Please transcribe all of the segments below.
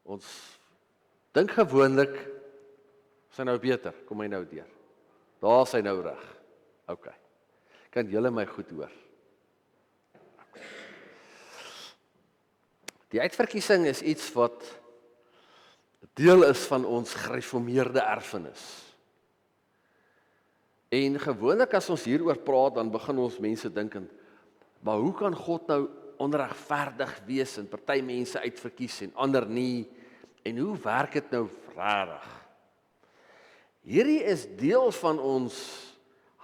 Ons dink gewoonlik, is hy nou beter, kom hy nou deur. Daar is hy nou reg. OK. Kan julle my goed hoor? Die uitverkiesing is iets wat deel is van ons gereformeerde erfenis. En gewoonlik as ons hieroor praat, dan begin ons mense dink, maar hoe kan God nou onregverdig wees en party mense uitverkies en ander nie? En hoe werk dit nou regtig? Hierdie is deel van ons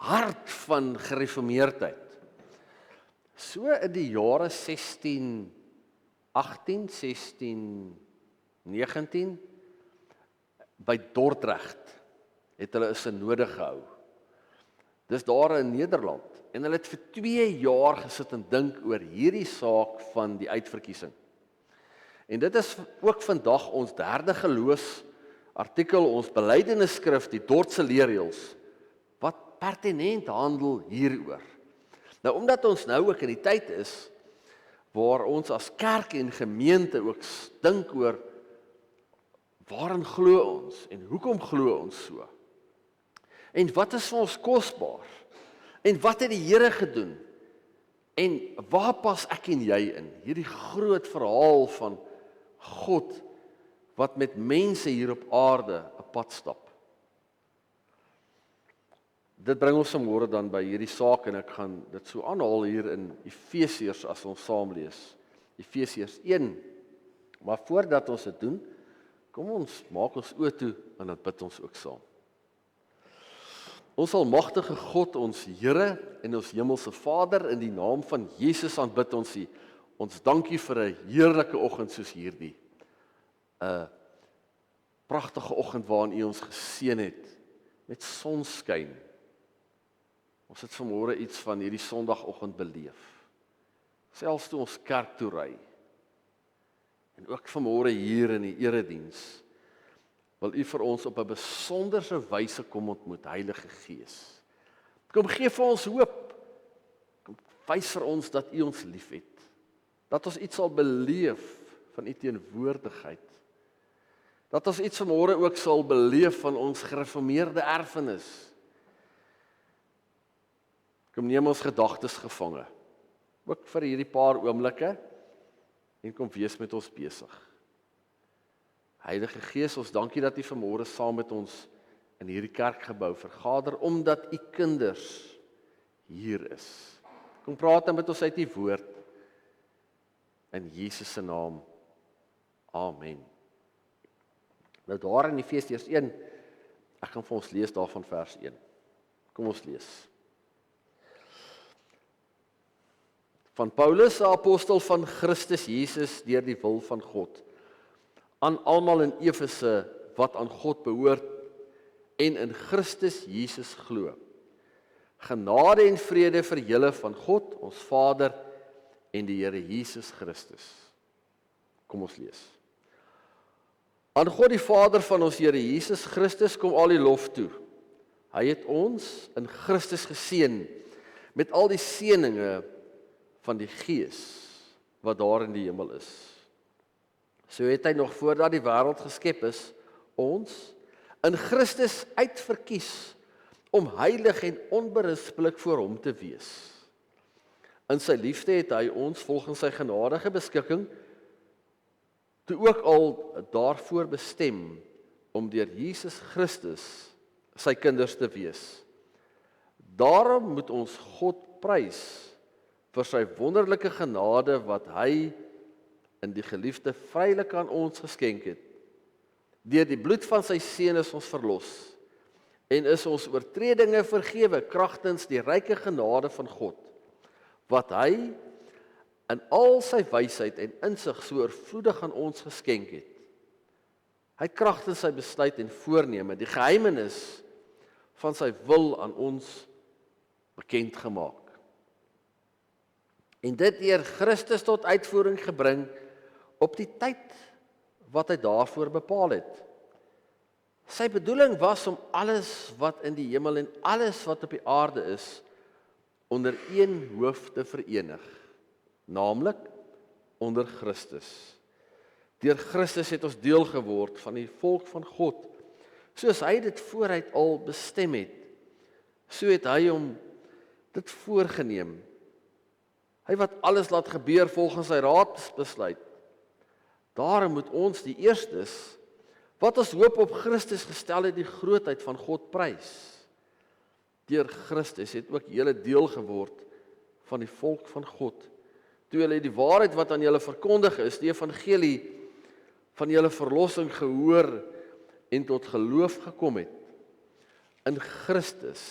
hart van gereformeerdheid. So in die jare 1618, 1619 by Dordrecht het hulle 'n synode gehou. Dis daar in Nederland. En hulle het vir 2 jaar gesit en dink oor hierdie saak van die uitverkiesing. En dit is ook vandag ons 3de geloofsartikel, ons belydenisskrif, die Dordtse leerreëls, wat pertinent handel hieroor. Nou, omdat ons nou ook in die tyd is, waar ons as kerk en gemeente ook dink oor, waarin glo ons, en hoekom glo ons so? En wat is vir ons kosbaar? En wat het die Here gedoen? En waar pas ek en jy in? Hierdie groot verhaal van God, wat met mense hier op aarde 'n pad stap. Dit bring ons vanmôre dan by hierdie saak, en ek gaan dit so aanhaal hier in Efesiërs as ons saam lees. Efesiërs 1. Maar voordat ons dit doen, kom ons maak ons oë toe en dan bid ons ook saam. Ons almagtige God, ons Here en ons hemelse Vader, in die naam van Jesus aanbid ons U. Ons dankie vir 'n heerlike oggend soos hierdie. 'n Pragtige oggend waarin U ons geseën het met sonskyn. Ons het vanmôre iets van hierdie Sondagoggend beleef. Selfs toe ons kerk toe ry. En ook vanmôre hier in die erediens wil U vir ons op 'n besonderse wyse kom ontmoet, Heilige Gees. Kom gee vir ons hoop. Kom wys vir ons dat U ons liefhet. Dat ons iets sal beleef van U teenwoordigheid. Dat ons iets vanmôre ook sal beleef van ons gereformeerde erfenis. Kom neem ons gedagtes gevange. Ook vir hierdie paar oomblikke en kom wees met ons besig. Heilige Gees, ons dankie dat U vanmôre saam met ons in hierdie kerkgebou vergader, omdat U kinders hier is. Kom praat dan met ons uit U woord. In Jesus se naam. Amen. Nou daar in Efesiërs 1, ek gaan vir ons lees daarvan vers 1. Kom ons lees. Van Paulus, 'n apostel van Christus Jesus deur die wil van God, aan almal in Efese wat aan God behoort en in Christus Jesus glo. Genade en vrede vir julle van God, ons Vader en die Here Jesus Christus. Kom ons lees. Aan God die Vader van ons Here Jesus Christus kom al die lof toe. Hy het ons in Christus geseën met al die seëninge van die Gees wat daar in die hemel is. So het hy nog voordat die wêreld geskep is, ons in Christus uitverkies om heilig en onberispelik voor hom te wees. In sy liefde het hy ons volgens sy genadige beskikking toe ook al daarvoor bestem om deur Jesus Christus sy kinders te wees. Daarom moet ons God prys vir sy wonderlike genade wat hy in die geliefde vrylik aan ons geskenk het. Deur die bloed van sy seun is ons verlos en is ons oortredinge vergewe kragtens die ryke genade van God, wat hy in al sy wysheid en insig so oorvloedig aan ons geskenk het. Hy het kragtens sy besluit en voorneme die geheimenis van sy wil aan ons bekend gemaak. En dit deur Christus tot uitvoering gebring op die tyd wat hy daarvoor bepaal het. Sy bedoeling was om alles wat in die hemel en alles wat op die aarde is, onder een hoof te verenig, naamlik onder Christus. Deur Christus het ons deel geword van die volk van God. Soos hy dit vooruit al bestem het, so het hy hom dit voorgeneem. Hy wat alles laat gebeur volgens sy raadsbesluit. Daarom moet ons die eerstes, wat ons hoop op Christus gestel het, die grootheid van God prys. Deur Christus het ook julle deel geword van die volk van God. Toe julle die waarheid wat aan julle verkondig is, die evangelie van julle verlossing gehoor en tot geloof gekom het. In Christus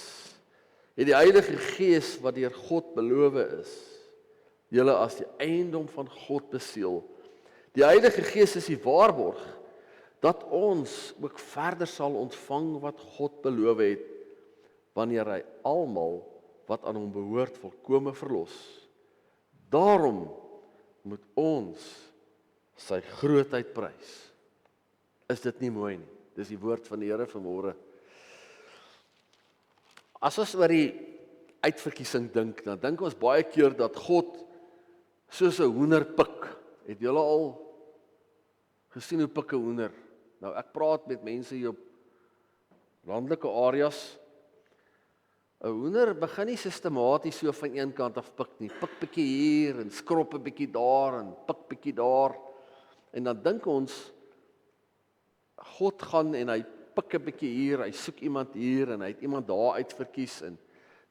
het die Heilige Gees wat deur God beloof is, julle as die eiendom van God beseël. Die Heilige Gees is die waarborg dat ons ook verder sal ontvang wat God beloof het, wanneer hy almal wat aan hom behoort volkome verlos. Daarom moet ons sy grootheid prys. Is dit nie mooi nie? Dis die woord van die Here vanmôre. As ons oor die uitverkiesing dink, dan dink ons baie keer dat God soos 'n hoender pik. Het julle al gesien hoe pik 'n hoender? Nou ek praat met mense hier op landelike areas. 'n Hoender begin nie sistematies so van een kant af pik nie. Pik bietjie hier en skrop 'n bietjie daar en pik bietjie daar. En dan dink ons God gaan en hy pik 'n bietjie hier, hy soek iemand hier en hy het iemand daar uitverkies en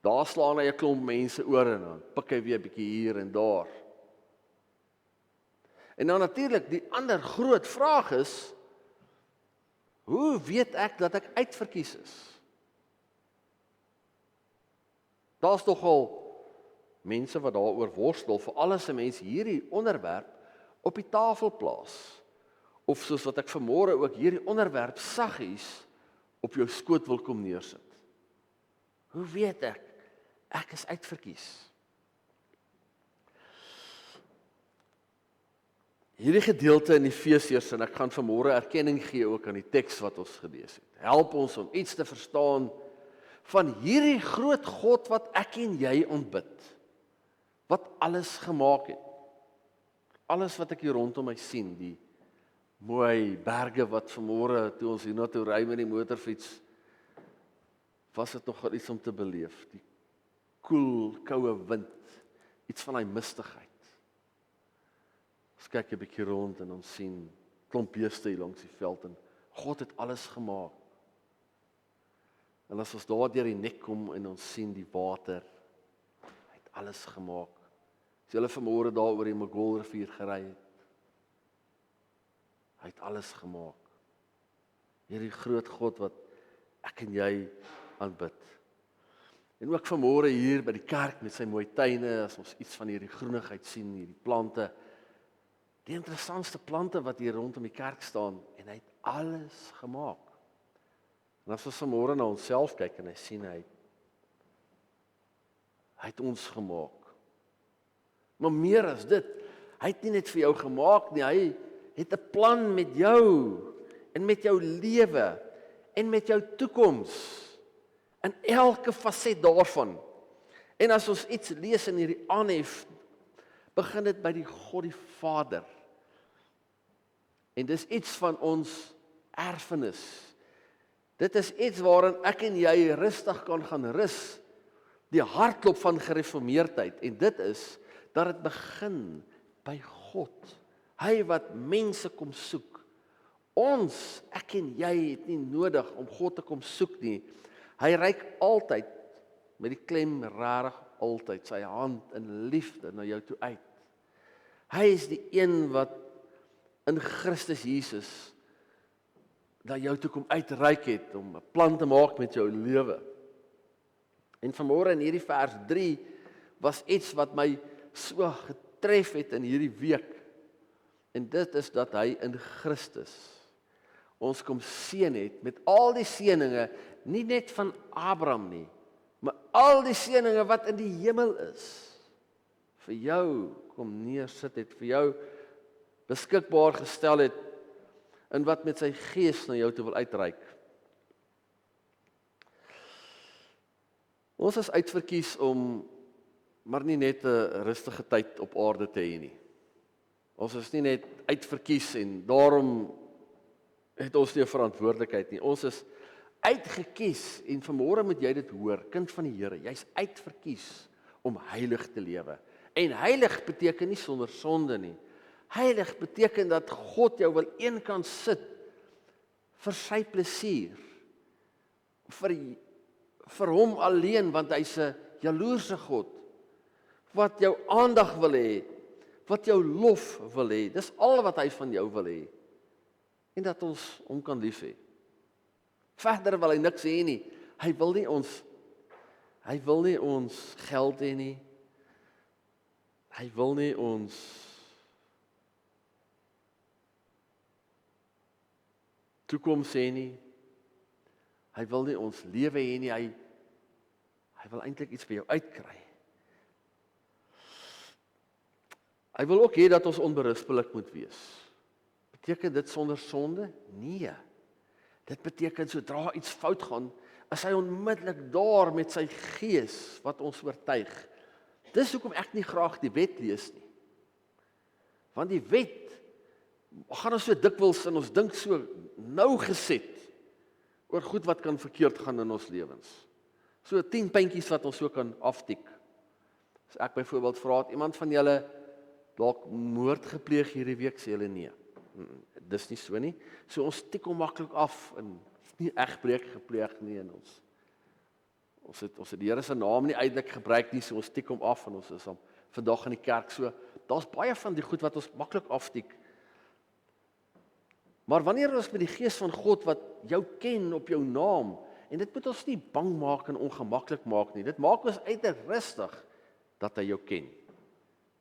daar slaan hy 'n klomp mense oor en dan pik hy weer 'n bietjie hier en daar. En nou natuurlik, die ander groot vraag is, hoe weet ek dat ek uitverkies is? Daar's tog al mense wat daaroor worstel, veral as 'n mens hierdie onderwerp op die tafel plaas. Of soos wat ek vanmôre ook hierdie onderwerp saggies op jou skoot wil kom neersit. Hoe weet ek? Ek is uitverkies. Hierdie gedeelte in Efesiërs, en ek gaan vanmôre erkenning gee ook aan die teks wat ons gelees het, help ons om iets te verstaan van hierdie groot God wat ek en jy aanbid, wat alles gemaak het. Alles wat ek hier rondom my sien, die mooi berge wat vanmôre toe ons hiernatoe ry met die motorfiets, was dit nogal iets om te beleef. Die koel, koue wind, iets van daai mistigheid. Ons kyk 'n bietjie rond en ons sien klomp beeste hier langs die veld en God het alles gemaak. En as ons daar deur die nek kom en ons sien die water, hy het alles gemaak. As julle vanmôre daar oor die Magolrivier gery het, hy het alles gemaak. Hierdie groot God wat ek en jy aanbid. En ook vanmôre hier by die kerk met sy mooi tuine, as ons iets van hierdie groenigheid sien, hierdie plante, die interessantste plante wat hier rondom die kerk staan, en hy het alles gemaak. En as ons vanmôre na onsself kyk en hy sien hy het ons gemaak. Maar meer as dit, hy het nie net vir jou gemaak nie, hy het 'n plan met jou en met jou lewe en met jou toekoms in elke faset daarvan. En as ons iets lees in hierdie aanhef, begin dit by die God die Vader. En dis iets van ons erfenis. Dit is iets waarin ek en jy rustig kan gaan rus. Die hartklop van gereformeerdheid. En dit is dat dit begin by God. Hy wat mense kom soek. Ons, ek en jy, het nie nodig om God te kom soek nie. Hy reik altyd, met die klem rarig altyd, sy hand in liefde na jou toe uit. Hy is die een wat in Christus Jesus na jou toe kom uitreik het, om 'n plan te maak met jou lewe. En vanmôre in hierdie vers 3, was iets wat my so getref het in hierdie week. En dit is dat hy in Christus ons kom seën het met al die seëninge, nie net van Abraham nie, maar al die seëninge wat in die hemel is, vir jou kom neersit het, vir jou beskikbaar gestel het, en wat met sy gees na jou toe wil uitreik. Ons is uitverkies om maar nie net 'n rustige tyd op aarde te hê nie. Ons is nie net uitverkies en daarom het ons nie 'n verantwoordelikheid nie. Ons is uitgekies en vanmôre moet jy dit hoor, kind van die Here, jy's uitverkies om heilig te lewe. En heilig beteken nie sonder sonde nie. Heilig beteken dat God jou wil eenkant sit vir sy plesier. Vir hom alleen, want hy's 'n jaloerse God wat jou aandag wil hê, wat jou lof wil hê. Dis al wat hy van jou wil hê. En dat ons hom kan lief hê. Verder wil hy niks hê nie. Hy wil nie ons geld hê nie. Hy wil nie ons toekoms hê nie. Hy wil nie ons lewe hê nie. Hy wil eintlik iets by jou uitkry. Hy wil ook hê dat ons onberispelik moet wees. Beteken dit sonder sonde? Nee. Dit beteken sodra iets fout gaan, is hy onmiddellik daar met sy gees wat ons oortuig. Dis hoekom ek nie graag die wet lees nie. Want die wet gaan ons so dikwels in ons dink so nou geset oor goed wat kan verkeerd gaan in ons lewens. So 10 puntjies wat ons so kan aftik. As ek byvoorbeeld vra, het iemand van julle dalk moord gepleeg hierdie week, sê hulle nee. Dis nie so nie. So ons tik hom maklik af en nie egbreek gepleeg nie en ons het die Here se naam nie eintlik gebruik nie, so ons tik hom af en ons is vandag in die kerk. So daar's baie van die goed wat ons maklik aftik. Maar wanneer ons met die gees van God wat jou ken op jou naam, en dit moet ons nie bang maak en ongemaklik maak nie. Dit maak ons uiters rustig dat hy jou ken.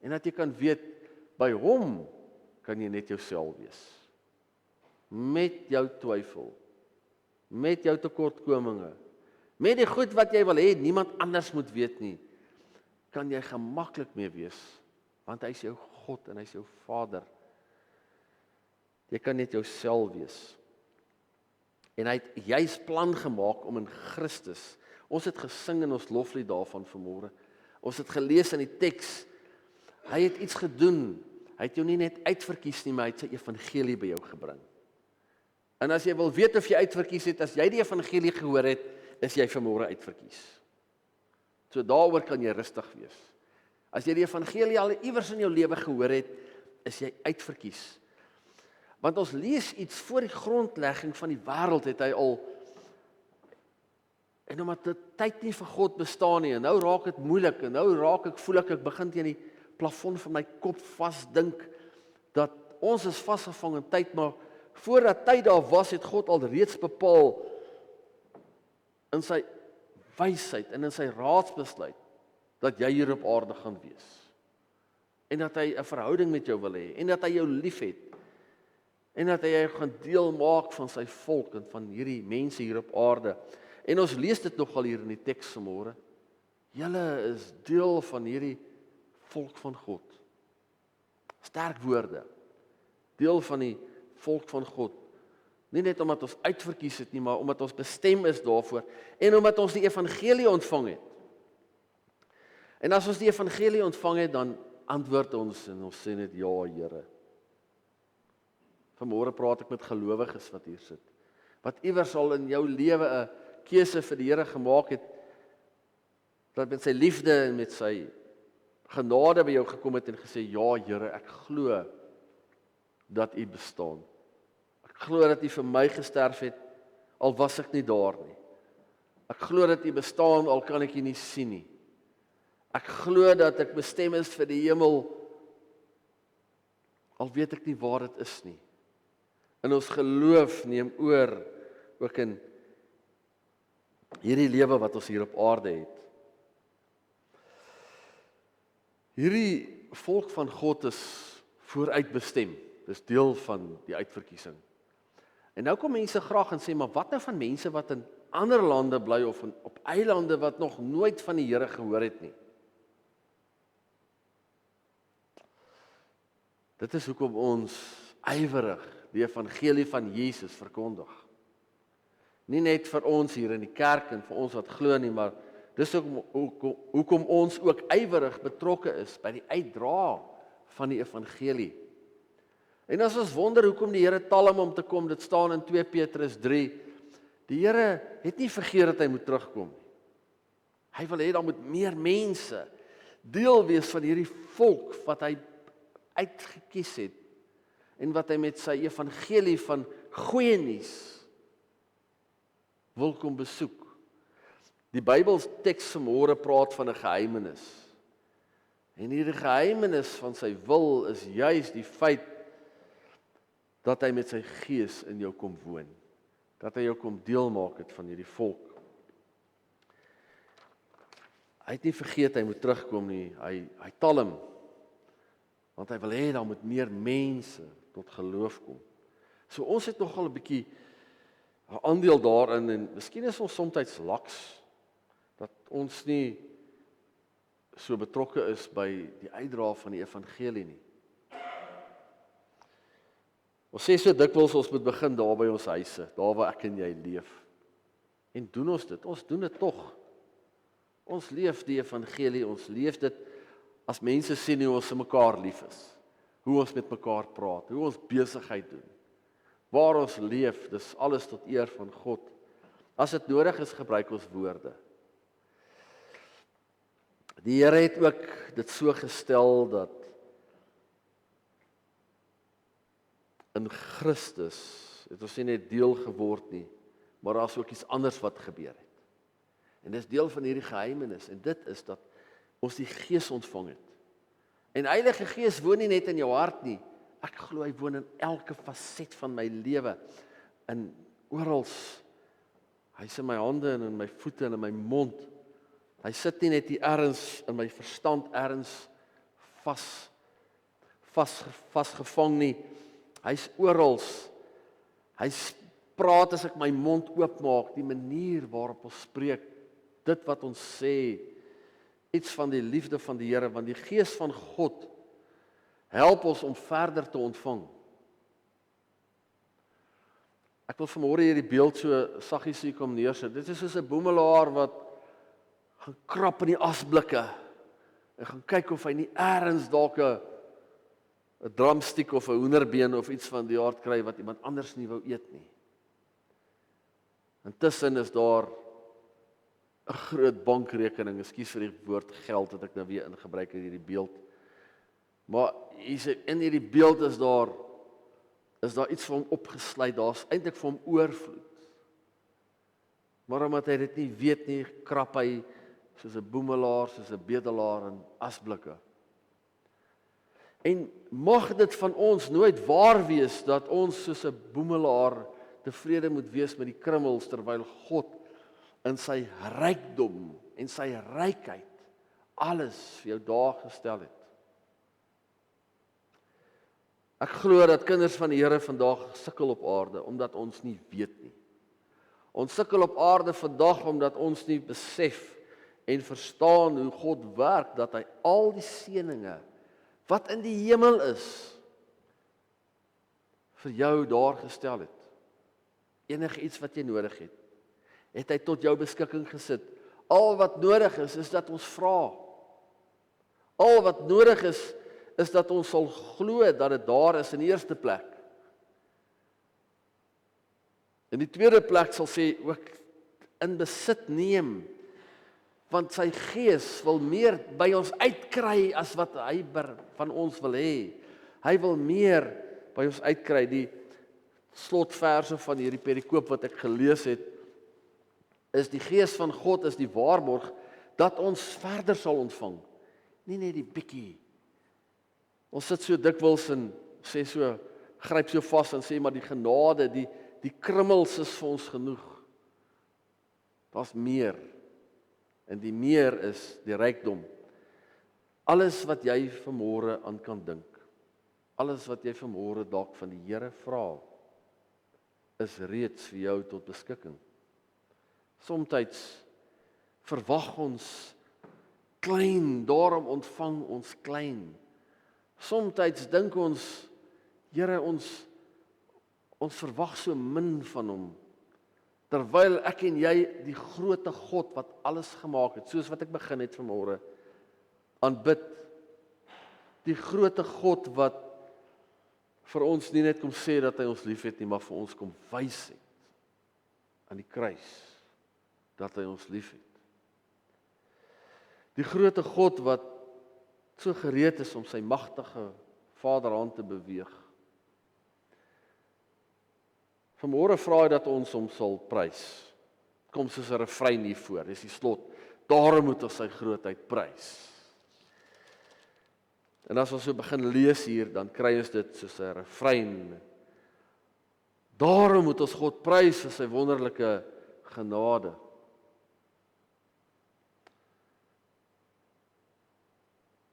En dat jy kan weet, by hom kan jy net jouself wees. Met jou twyfel, met jou tekortkominge, met die goed wat jy wil hê, niemand anders moet weet nie, kan jy gemaklik mee wees, want hy is jou God en hy is jou Vader. Jy kan net jouself wees. En hy het juis plan gemaak om in Christus, ons het gesing in ons loflied daarvan vanmôre, ons het gelees in die teks, hy het iets gedoen, hy het jou nie net uitverkies nie, maar hy het sy evangelie by jou gebring. En as jy wil weet of jy uitverkies het, as jy die evangelie gehoor het, is jy vanmôre uitverkies. So daaroor kan jy rustig wees. As jy die evangelie al iewers in jou lewe gehoor het, is jy uitverkies. Want ons lees iets voor die grondlegging van die wêreld het hy al, en omdat die tyd nie vir God bestaan nie, en nou raak dit moeilik, en nou voel ek begin teen die plafon van my kop vasdink, dat ons is vasgevang in tyd, maar voordat tyd daar was, het God al reeds bepaal, in sy wysheid en in sy raadsbesluit, dat jy hier op aarde gaan wees. En dat hy 'n verhouding met jou wil hê, en dat hy jou lief het, en dat hy jou gaan deel maak van sy volk, en van hierdie mense hier op aarde. En ons lees dit nogal hier in die teks vanmôre. Julle is deel van hierdie volk van God. Sterk woorde. Deel van die volk van God. Nie net omdat ons uitverkies het nie, maar omdat ons bestem is daarvoor, en omdat ons die evangelie ontvang het. En as ons die evangelie ontvang het, dan antwoord ons en ons sê net, ja Here. Vanmôre praat ek met gelowiges wat hier sit, wat iewers al in jou lewe 'n keuse vir die Here gemaak het, dat met sy liefde en met sy genade by jou gekom het en gesê, ja Here, ek glo dat U bestaan. Ek glo dat U vir my gesterf het, al was ek nie daar nie. Ek glo dat U bestaan, al kan ek U nie sien nie. Ek glo dat ek bestem is vir die hemel, al weet ek nie waar dit is nie. En ons geloof neem oor, ook in hierdie lewe wat ons hier op aarde het. Hierdie volk van God is vooruitbestem. Dis deel van die uitverkiesing. En nou kom mense graag en sê, maar wat nou van mense wat in ander lande bly of op eilande wat nog nooit van die Here gehoor het nie? Dit is hoekom ons ywerig die evangelie van Jesus verkondig. Nie net vir ons hier in die kerk en vir ons wat glo nie, maar dis ook hoekom ons ook ywerig betrokke is by die uitdra van die evangelie En as ons wonder hoekom die Here talm om te kom, dit staan in 2 Petrus 3. Die Here het nie vergeet dat hy moet terugkom nie. Hy wil hê daar moet meer mense deel wees van hierdie volk wat hy uitgekies het en wat hy met sy evangelie van goeie nuus wil kom besoek. Die Bybelteks vanmôre praat van 'n geheimenis. En hierdie geheimenis van sy wil is juis die feit dat hy met sy gees in jou kom woon. Dat hy jou kom deel maak het van hierdie volk. Hy het nie vergeet hy moet terugkom nie. Hy talm. Want hy wil hê daar moet meer mense tot geloof kom. So ons het nogal 'n bietjie 'n aandeel daarin en miskien is ons soms laks dat ons nie so betrokke is by die uitdra van die evangelie nie. Ons sê so dikwels ons moet begin daar by ons huise, daar waar ek en jy leef. En doen ons dit? Ons doen dit tog. Ons leef die evangelie, ons leef dit as mense sien hoe ons vir mekaar lief is. Hoe ons met mekaar praat, hoe ons besigheid doen. Waar ons leef, dis alles tot eer van God. As dit nodig is, gebruik ons woorde. Die Here het ook dit so gestel dat in Christus het ons nie net deel geword nie, maar daar is ook iets anders wat gebeur het. En dis deel van hierdie geheimenis en dit is dat ons die Gees ontvang het. En Heilige Gees woon nie net in jou hart nie. Ek glo hy woon in elke faset van my lewe. In oral. Hy's in my hande en in my voete en in my mond. Hy sit nie net hier ergens in my verstand ergens vasgevang nie. Hy's oral. Hy praat as ek my mond oopmaak, die manier waarop ons spreek, dit wat ons sê, iets van die liefde van die Here, want die Gees van God help ons om verder te ontvang. Ek wil vanmôre hierdie beeld so saggies hier kom neersit. Dit is soos 'n boemelaar wat gaan krap in die asblikke en gaan kyk of hy nie eers dalk 'n drumstick of 'n hoenderbeen of iets van die aard kry wat iemand anders nie wou eet nie. Intussen is daar 'n groot bankrekening, ekskuus vir die woord geld wat ek nou weer ingebruik in hierdie beeld. Maar in hierdie beeld is daar iets vir hom opgesluit, daar's eintlik vir hom oorvloed. Maar omdat hy dit nie weet nie, krap hy soos 'n boemelaar, soos 'n bedelaar in asblikke. En mag dit van ons nooit waar wees dat ons soos 'n boemelaar tevrede moet wees met die krummels terwyl God in sy rykdom en sy rykheid alles vir jou daar gestel het. Ek glo dat kinders van die Here vandag sukkel op aarde omdat ons nie weet nie. Ons sukkel op aarde vandag omdat ons nie besef en verstaan hoe God werk, dat hy al die seëninge wat in die hemel is vir jou daar gestel het. Enige iets wat jy nodig het hy tot jou beskikking gesit. Al wat nodig is dat ons vra. Al wat nodig is dat ons sal glo dat dit daar is in die eerste plek. In die tweede plek sal sê ook in besit neem, want sy Gees wil meer by ons uitkry as wat hy van ons wil hê. Hy wil meer by ons uitkry. Die slotverse van hierdie perikoop wat ek gelees het, is die Gees van God is die waarborg dat ons verder sal ontvang. Nie net die bietjie. Ons sit so dikwels en sê so, gryp so vas en sê maar die genade, die krummels is vir ons genoeg. Daar's meer. En die meer is die rykdom. Alles wat jy vanmôre aan kan dink, alles wat jy vanmôre dalk van die Here vra, is reeds vir jou tot beskikking. Somstyds verwag ons klein, daarom ontvang ons klein. Somstyds dink ons, Here, ons verwag so min van hom, terwyl ek en jy die groote God wat alles gemaak het, soos wat ek begin het vanmôre, aanbid. Die groote God wat vir ons nie net kom sê dat hy ons liefhet nie, maar vir ons kom wys het aan die kruis dat hy ons liefhet. Die grootte God wat so gereed is om sy magtige Vaderhand te beweeg. Vanmôre vra hy dat ons hom sal prys. Kom soos 'n refrein hiervoor, dis die slot. Daarom moet ons sy grootheid prys. En as ons so begin lees hier, dan kry ons dit soos 'n refrein. Daarom moet ons God prys vir sy wonderlike genade.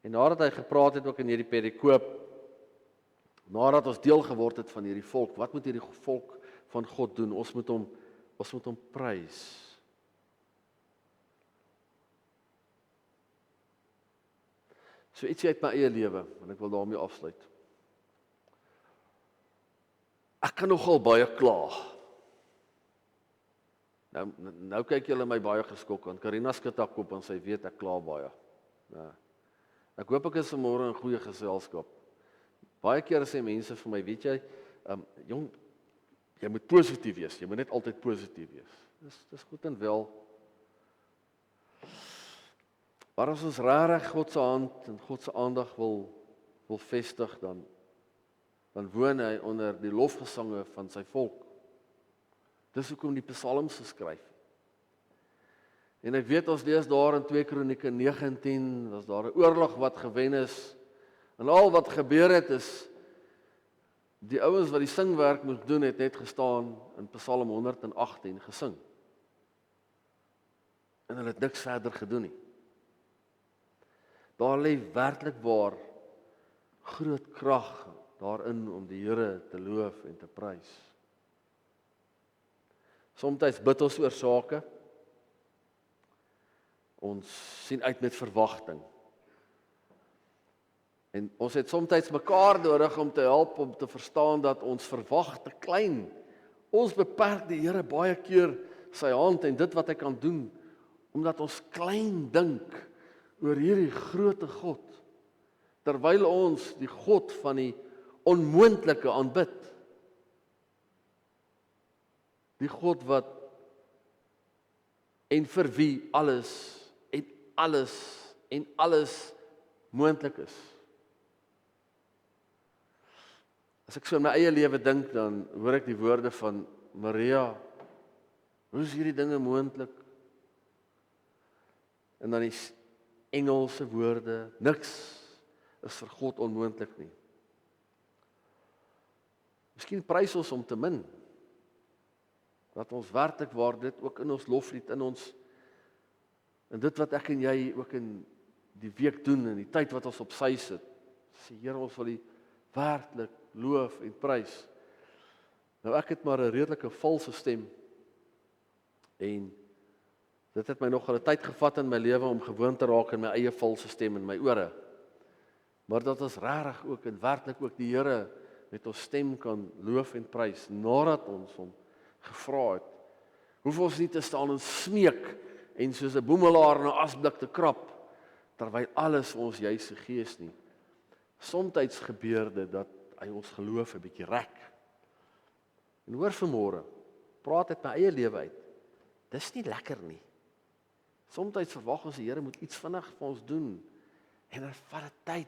En nadat hy gepraat het ook in hierdie perikoop, nadat ons deel geword het van hierdie volk, wat moet hierdie volk van God doen? Ons moet hom prys. So ietsie uit my eie lewe, en ek wil daarmee afsluit. Ek kan nogal baie kla. Nou kyk julle my baie geskok, want Karina skud haar kop en sy weet ek kla baie. Ja. Ek hoop ek is vanmôre in goeie geselskap. Baie keer sê mense vir my, weet jy, jong, jy moet positief wees, jy moet net altyd positief wees. Dis goed en wel. Maar as ons regtig God se hand en God se aandag wil vestig, dan woon hy onder die lofgesange van sy volk. Dis hoekom die psalms geskryf. En ek weet ons lees daar in 2 Kronieke 19, was daar 'n oorlog wat gewen is, en al wat gebeur het is, die ouens wat die singwerk moes doen, het net gestaan in Psalm 118 gesing. En hulle het niks verder gedoen nie. Daar lê werklik waar groot krag daarin om die Here te loof en te prys. Somstyds bid ons oor sake. Ons sien uit met verwagting. En ons het somstyds mekaar nodig om te help om te verstaan dat ons verwag te klein. Ons beperk die Here baie keer sy hand en dit wat hy kan doen, omdat ons klein dink oor hierdie groote God, terwyl ons die God van die onmoontlike aanbid. Die God wat en vir wie alles moontlik is. As ek so in my eie lewe dink, dan hoor ek die woorde van Maria, hoe is hierdie dinge moontlik? En dan die Engelse woorde, niks is vir God onmoontlik nie. Miskien prys ons hom te min, dat ons werklik waar dit ook in ons loflied, in ons, en dit wat ek en jy ook in die week doen, en die tyd wat ons op sy sit, sê Here, ons wil die werklik loof en prys. Nou ek het maar 'n redelike valse stem, en dit het my nog 'n tyd gevat in my lewe om gewoon te raak in my eie valse stem in my ore. Maar dat ons regtig ook en werklik ook die Here met ons stem kan loof en prys, nadat ons hom gevra het. Hoef ons nie te staan en smeek en soos 'n boemelaar na asblik te krap, terwyl alles vir ons juis gees nie. Somstyds gebeur dit dat hy ons geloof 'n bietjie rek. En hoor vanmôre, praat uit my eie lewe uit. Dis nie lekker nie. Somstyds verwag ons die Here moet iets vinnig vir ons doen, en hy vat dit tyd,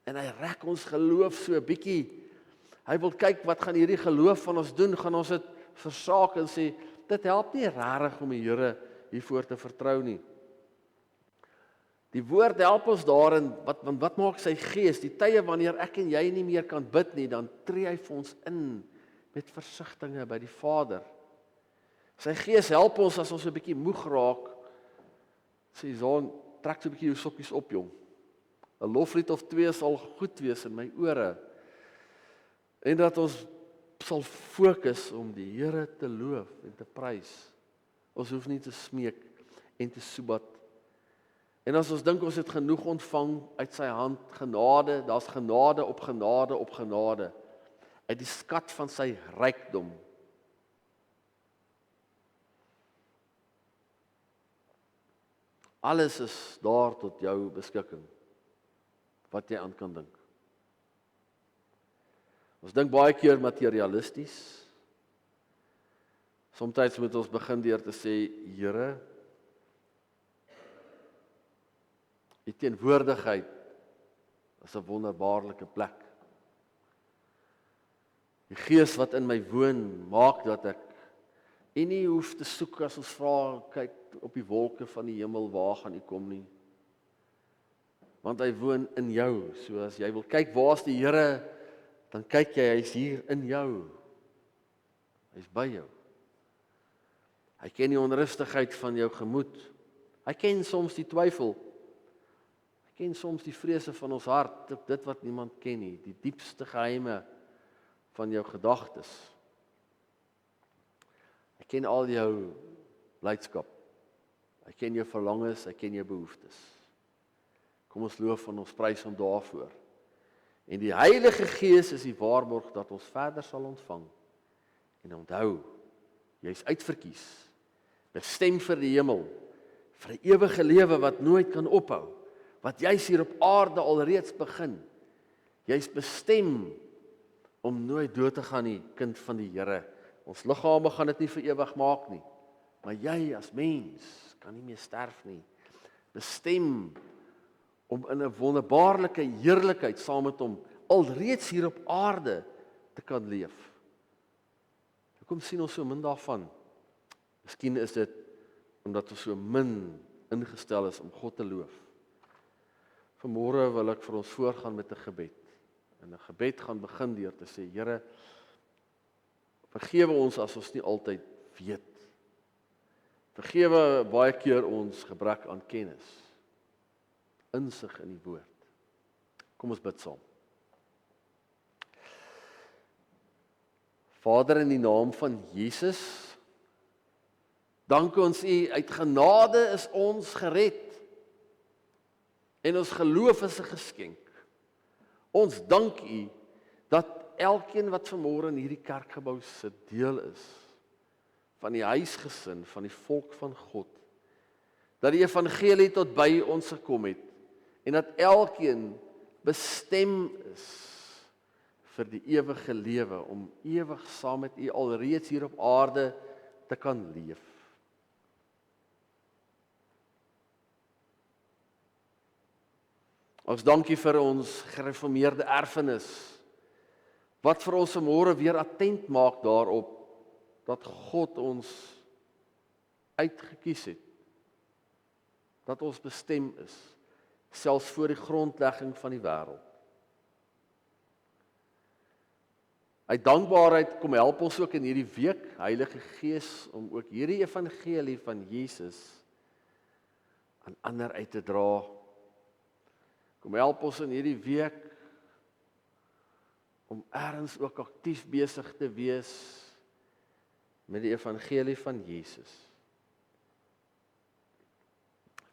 en hy rek ons geloof so 'n bietjie. Hy wil kyk, wat gaan hierdie geloof van ons doen? Gaan ons dit versaak en sê, dit help nie regtig om die Here hiervoor te vertrou nie. Die woord help ons daarin, wat maak sy gees? Die tye wanneer ek en jy nie meer kan bid nie, dan tree hy vir ons in met versigtinge by die Vader. Sy gees help ons as ons 'n bietjie moeg raak. Sê Zoon, trek so 'n bietjie jou sokkies op, jong. 'n Loflied of 2 sal goed wees in my ore. En dat ons sal fokus om die Here te loof en te prys. Ons hoef nie te smeek en te soebat. En as ons dink ons het genoeg ontvang uit sy hand, genade, daar's genade op genade op genade, uit die skat van sy rykdom. Alles is daar tot jou beskikking, wat jy aan kan dink. Ons dink baie keer materialisties. Somstyds moet ons begin deur te sê, Here, U teenwoordigheid is 'n wonderbaarlike plek. Die Gees wat in my woon, maak dat ek nie hoef te soek as ons vra, kyk op die wolke van die hemel, waar gaan U kom nie. Want hy woon in jou, so as jy wil kyk, waar is die Here, dan kyk jy, hy's hier in jou. Hy's by jou. Hy ken die onrustigheid van jou gemoed. Hy ken soms die twyfel. Hy ken soms die vrese van ons hart, dit wat niemand ken nie, die diepste geheime van jou gedagtes. Hy ken al jou blydskap. Hy ken jou verlangens, hy ken jou behoeftes. Kom ons loof en ons prys hom daarvoor. En die Heilige Gees is die waarborg dat ons verder sal ontvang. En onthou, jy is uitverkies, bestem vir die hemel, vir 'n ewige lewe wat nooit kan ophou, wat jy's hier op aarde alreeds begin. Jy's bestem om nooit dood te gaan nie, kind van die Here. Ons liggame gaan dit nie vir ewig maak nie, maar jy as mens kan nie meer sterf nie. Bestem om in 'n wonderbaarlike heerlikheid saam met hom alreeds hier op aarde te kan leef. Hoekom sien ons so min daarvan? Miskien is dit omdat ons so min ingestel is om God te loof. Vanmôre wil ek vir ons voorgaan met 'n gebed. En 'n gebed gaan begin deur te sê, Here, vergewe ons as ons nie altyd weet. Vergewe baie keer ons gebrek aan kennis, insig in die woord. Kom ons bid saam. Vader, in die naam van Jesus, dank ons U, uit genade is ons gered. En ons geloof is 'n geskenk. Ons dank U dat elkeen wat vanmôre in hierdie kerkgebou se deel is van die huisgesin, van die volk van God, dat die evangelie tot by ons gekom het en dat elkeen bestem is vir die ewige lewe, om ewig saam met U alreeds hier op aarde te kan leef. Ons dankie vir ons gereformeerde erfenis, wat vir ons vanmôre weer attent maak daarop, dat God ons uitgekies het, dat ons bestem is, selfs voor die grondlegging van die wêreld. Uit dankbaarheid kom help ons ook in hierdie week, Heilige Gees, om ook hierdie evangelie van Jesus aan ander uit te dra. Kom help ons in hierdie week om ergens ook aktief besig te wees met die evangelie van Jesus.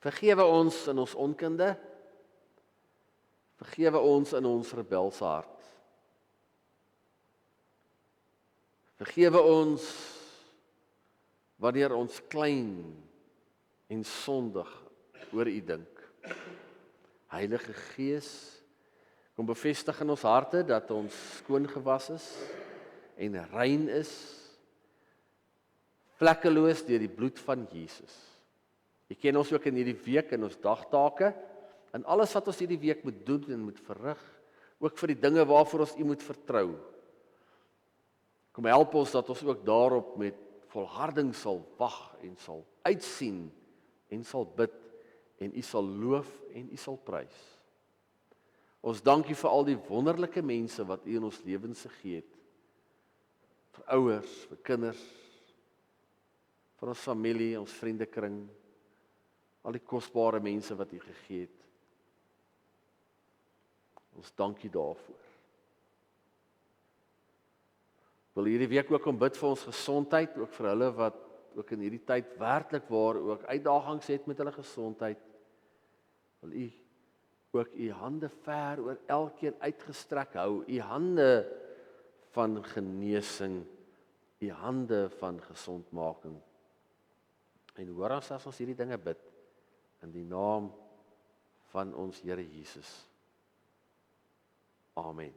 Vergewe ons in ons onkunde, vergewe ons in ons rebelse hart. Vergewe ons wanneer ons klein en sondig oor U dink. Heilige Gees, kom bevestig in ons harte dat ons skoon gewas is en rein is, vlekkeloos deur die bloed van Jesus. U ken ons ook in hierdie week in ons dagtake, en alles wat ons hierdie week moet doen en moet verrig, ook vir die dinge waarvoor ons U moet vertrou. Kom help ons dat ons ook daarop met volharding sal wag en sal uitsien en sal bid en U sal loof en U sal prys. Ons dank U vir al die wonderlike mense wat U in ons lewens gegee het. Vir ouers, vir kinders, vir ons familie, ons vriendekring, al die kosbare mense wat U gegee het. Ons dank U daarvoor. Wil hierdie week ook om bid vir ons gesondheid, ook vir hulle wat ook in hierdie tyd werklik waar ook uitdagings het met hulle gesondheid. Wil U ook U hande ver oor elkeen uitgestrek hou, U hande van genesing, U hande van gesondmaking. En hoor ons as ons hierdie dinge bid, in die naam van ons Here Jesus. Amen.